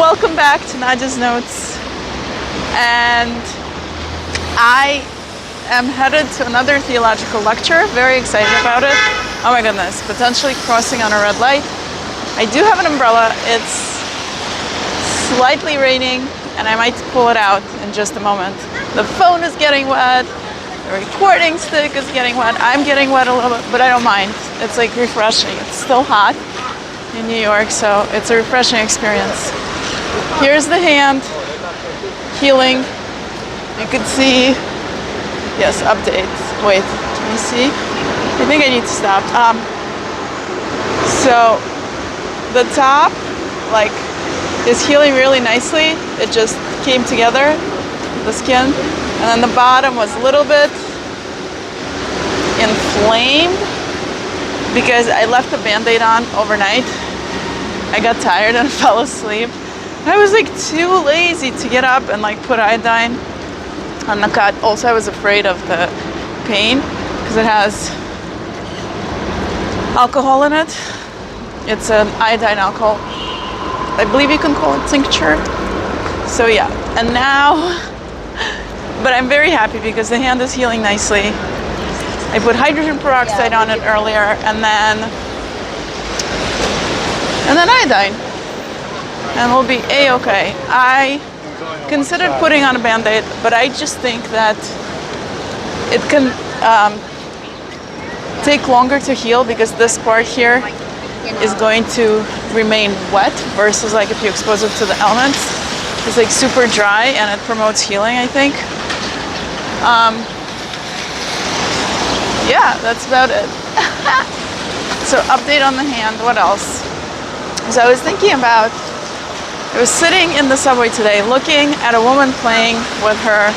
welcome back to Nadya's Notes. And I am headed to another theological lecture. Very excited about it. Oh my goodness, potentially crossing on a red light. I do have an umbrella. It's slightly raining and I might pull it out in just a moment. The phone is getting wet. The recording stick is getting wet. I'm getting wet a little bit, but I don't mind. It's like refreshing. It's still hot in New York, so it's a refreshing experience. Here's the hand healing. You could see, yes, updates. Wait, can you see? I think I need to stop. So the top, like, is healing really nicely. It just came together, the skin. And then the bottom was a little bit inflamed because I left the Band-Aid on overnight. I got tired and fell asleep. I was like too lazy to get up and like put iodine on the cut. Also, I was afraid of the pain because it has alcohol in it. It's an iodine alcohol. I believe you can call it tincture. So yeah, and now, but I'm very happy because the hand is healing nicely. I put hydrogen peroxide on it earlier and then iodine. And we'll be A-okay. I considered putting on a Band-Aid, but I just think that it can take longer to heal because this part here is going to remain wet versus like if you expose it to the elements. It's like super dry and it promotes healing, I think. Yeah, that's about it. So update on the hand, what else? So I was thinking about, I was sitting in the subway today looking at a woman playing with her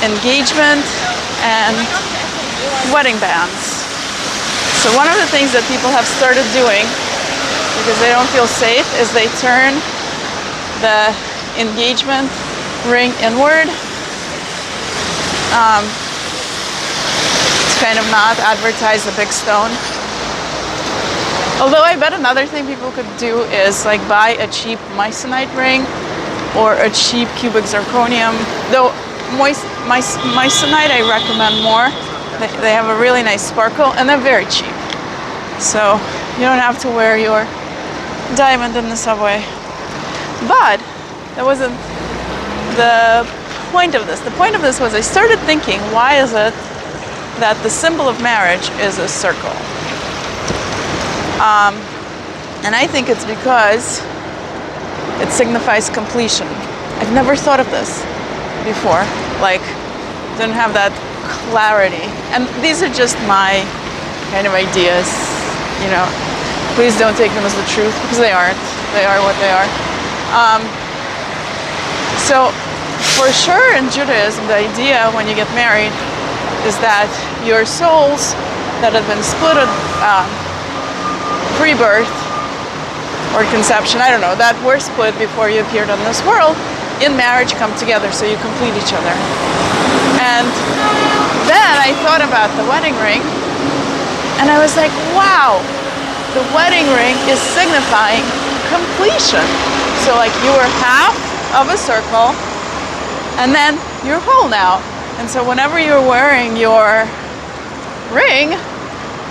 engagement and wedding bands. So one of the things that people have started doing because they don't feel safe is they turn the engagement ring inward. To kind of not advertise a big stone. Although I bet another thing people could do is like buy a cheap mycinite ring or a cheap cubic zirconium. Though mycinite I recommend more. They have a really nice sparkle and they're very cheap. So you don't have to wear your diamond in the subway. But that wasn't the point of this. The point of this was I started thinking, why is it that the symbol of marriage is a circle? And I think it's because it signifies completion. I've never thought of this before. Like, didn't have that clarity. And these are just my kind of ideas, you know. Please don't take them as the truth because they aren't. They are what they are. So for sure in Judaism, the idea when you get married is that your souls that have been split at pre-birth or conception, I don't know, that were split before you appeared on this world, in marriage come together so you complete each other. And then I thought about the wedding ring and I was like, wow, the wedding ring is signifying completion. So like you were half of a circle and then you're whole now. And so whenever you're wearing your ring,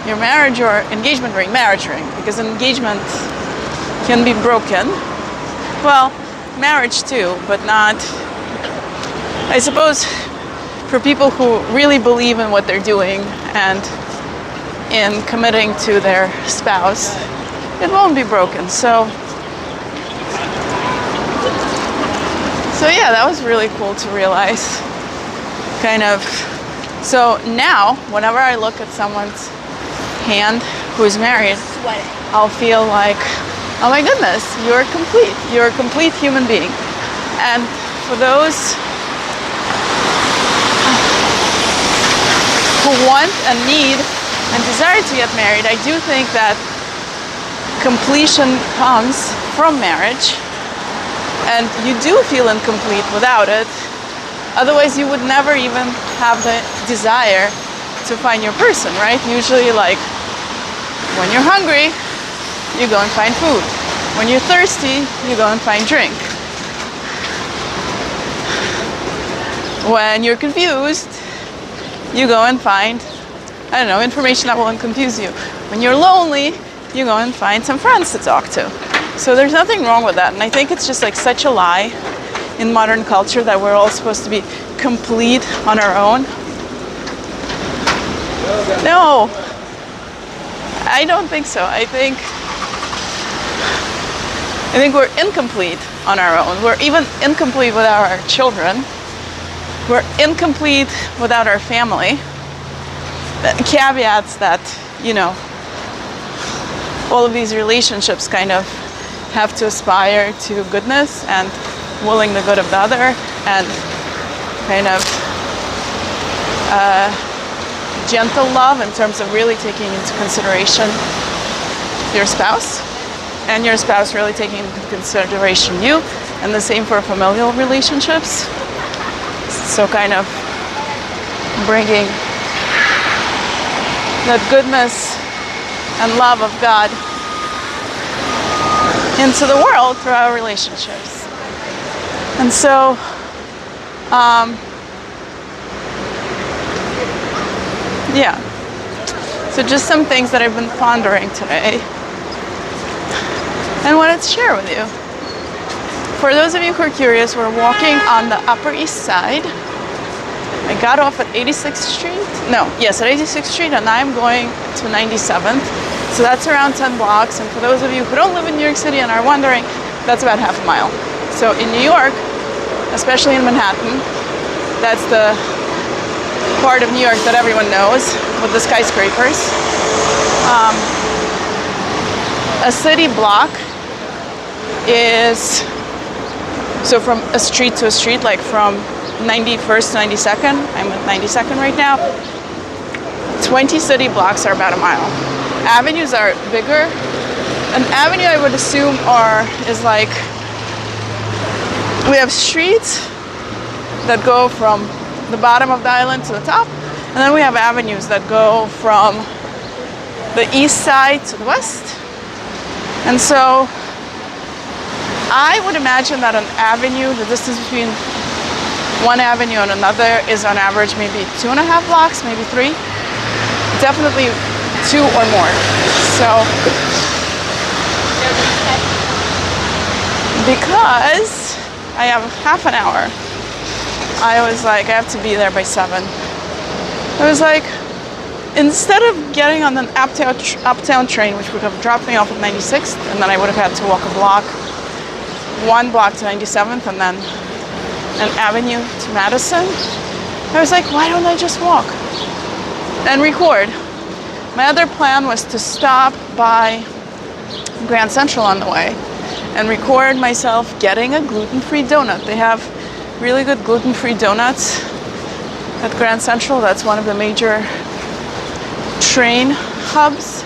your marriage or engagement ring, marriage ring, because engagement can be broken. Well, marriage too, but not, I suppose, for people who really believe in what they're doing and in committing to their spouse, it won't be broken. So yeah, that was really cool to realize. Kind of. So now, whenever I look at someone's hand who is married, I'll feel like, oh my goodness, you're complete. You're a complete human being. And for those who want and need and desire to get married, I do think that completion comes from marriage. And you do feel incomplete without it. Otherwise, you would never even have the desire to find your person, right? Usually, like, when you're hungry, you go and find food. When you're thirsty, you go and find drink. When you're confused, you go and find, I don't know, information that will confuse you. When you're lonely, you go and find some friends to talk to. So there's nothing wrong with that. And I think it's just like such a lie in modern culture that we're all supposed to be complete on our own. No, I don't think so. I think we're incomplete on our own. We're even incomplete without our children. We're incomplete without our family. Caveats that, all of these relationships kind of have to aspire to goodness and willing the good of the other, and kind of gentle love in terms of really taking into consideration your spouse, and your spouse really taking into consideration you, and the same for familial relationships. So kind of bringing that goodness and love of God into the world through our relationships. And so, yeah. So just some things that I've been pondering today and wanted to share with you. For those of you who are curious, we're walking on the Upper East Side. I got off at 86th Street. At 86th Street, and I'm going to 97th. So that's around 10 blocks. And for those of you who don't live in New York City and are wondering, that's about half a mile. So in New York, especially in Manhattan, that's the part of New York that everyone knows with the skyscrapers. A city block is, so from a street to a street, like from 91st to 92nd, I'm at 92nd right now, 20 city blocks are about a mile. Avenues are bigger. An avenue, I would assume, is like, we have streets that go from the bottom of the island to the top, and then we have avenues that go from the east side to the west. And so I would imagine that an avenue, the distance between one avenue and another is on average maybe 2.5 blocks, maybe 3. Definitely 2 or more. So, because I have half an hour, I was like, I have to be there by 7. I was like, instead of getting on an uptown train, which would have dropped me off at 96th, and then I would have had to walk a block, 1 block to 97th, and then an avenue to Madison, I was like, why don't I just walk and record? My other plan was to stop by Grand Central on the way and record myself getting a gluten-free donut. They have really good gluten-free donuts at Grand Central. That's one of the major train hubs,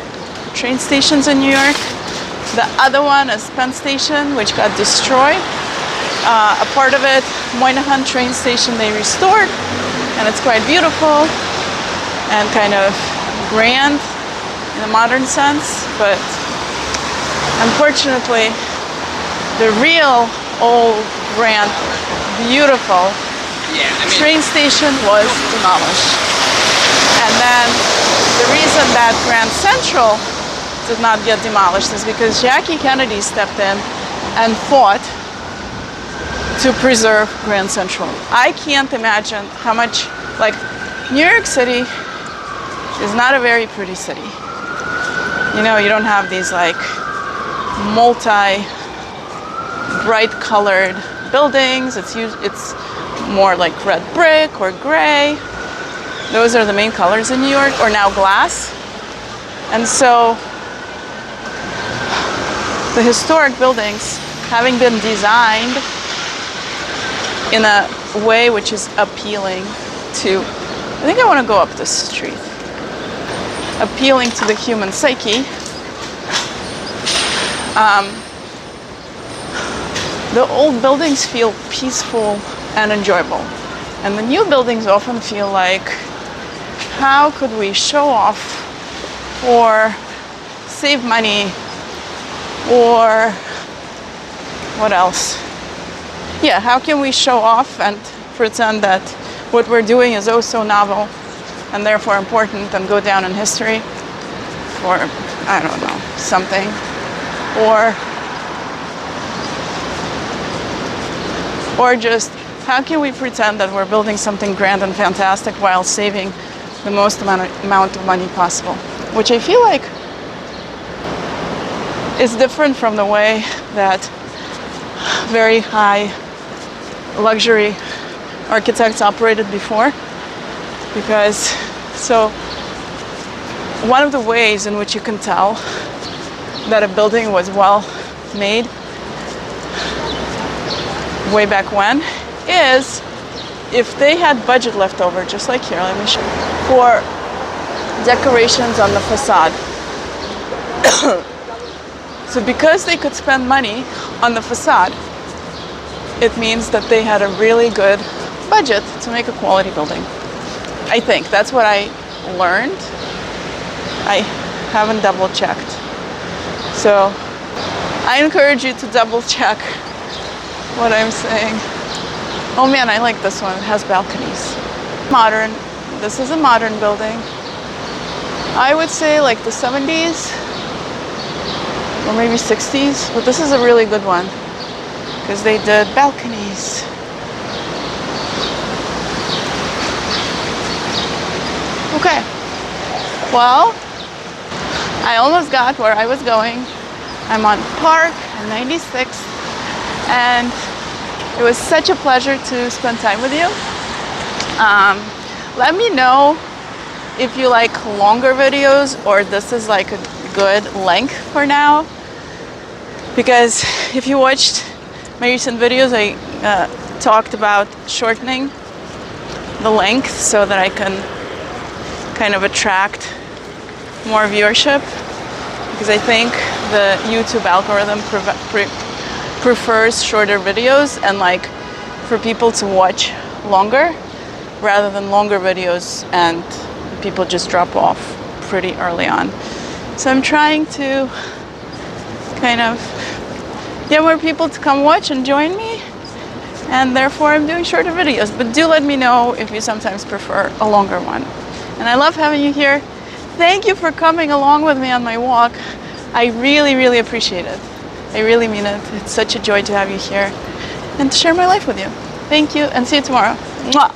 train stations in New York. The other one is Penn Station, which got destroyed. A part of it, Moynihan train station, they restored, and it's quite beautiful and kind of grand in a modern sense, but unfortunately the real old, grand, beautiful train station was demolished. And then the reason that Grand Central did not get demolished is because Jackie Kennedy stepped in and fought to preserve Grand Central. I can't imagine how much, like, New York City is not a very pretty city. You don't have these like bright colored buildings. It's more like red brick or gray. Those are the main colors in New York, or now glass. And so the historic buildings, having been designed in a way which is appealing to, I think I want to go up this street, appealing to the human psyche. The old buildings feel peaceful and enjoyable. And the new buildings often feel like, how could we show off or save money or what else? Yeah, how can we show off and pretend that what we're doing is oh so novel and therefore important and go down in history for, I don't know, something. Or just how can we pretend that we're building something grand and fantastic while saving the most amount of money possible, which I feel like is different from the way that very high luxury architects operated before. Because, so one of the ways in which you can tell that a building was well made way back when is if they had budget left over, just like here, let me show you, for decorations on the facade. So because they could spend money on the facade, it means that they had a really good budget to make a quality building. I think that's what I learned. I haven't double checked. So I encourage you to double check what I'm saying. Oh man, I like this one. It has balconies. Modern. This is a modern building. I would say like the 70s or maybe 60s, but this is a really good one because they did balconies. Okay, well, I almost got where I was going. I'm on Park and 96th, and it was such a pleasure to spend time with you. Let me know if you like longer videos or this is like a good length for now. Because if you watched my recent videos, I talked about shortening the length so that I can kind of attract more viewership, because I think the YouTube algorithm prefers shorter videos and like for people to watch longer rather than longer videos and people just drop off pretty early on. So I'm trying to kind of get more people to come watch and join me, and therefore I'm doing shorter videos. But do let me know if you sometimes prefer a longer one. And I love having you here. Thank you for coming along with me on my walk. I really, really appreciate it. I really mean it. It's such a joy to have you here and to share my life with you. Thank you, and see you tomorrow. Mwah.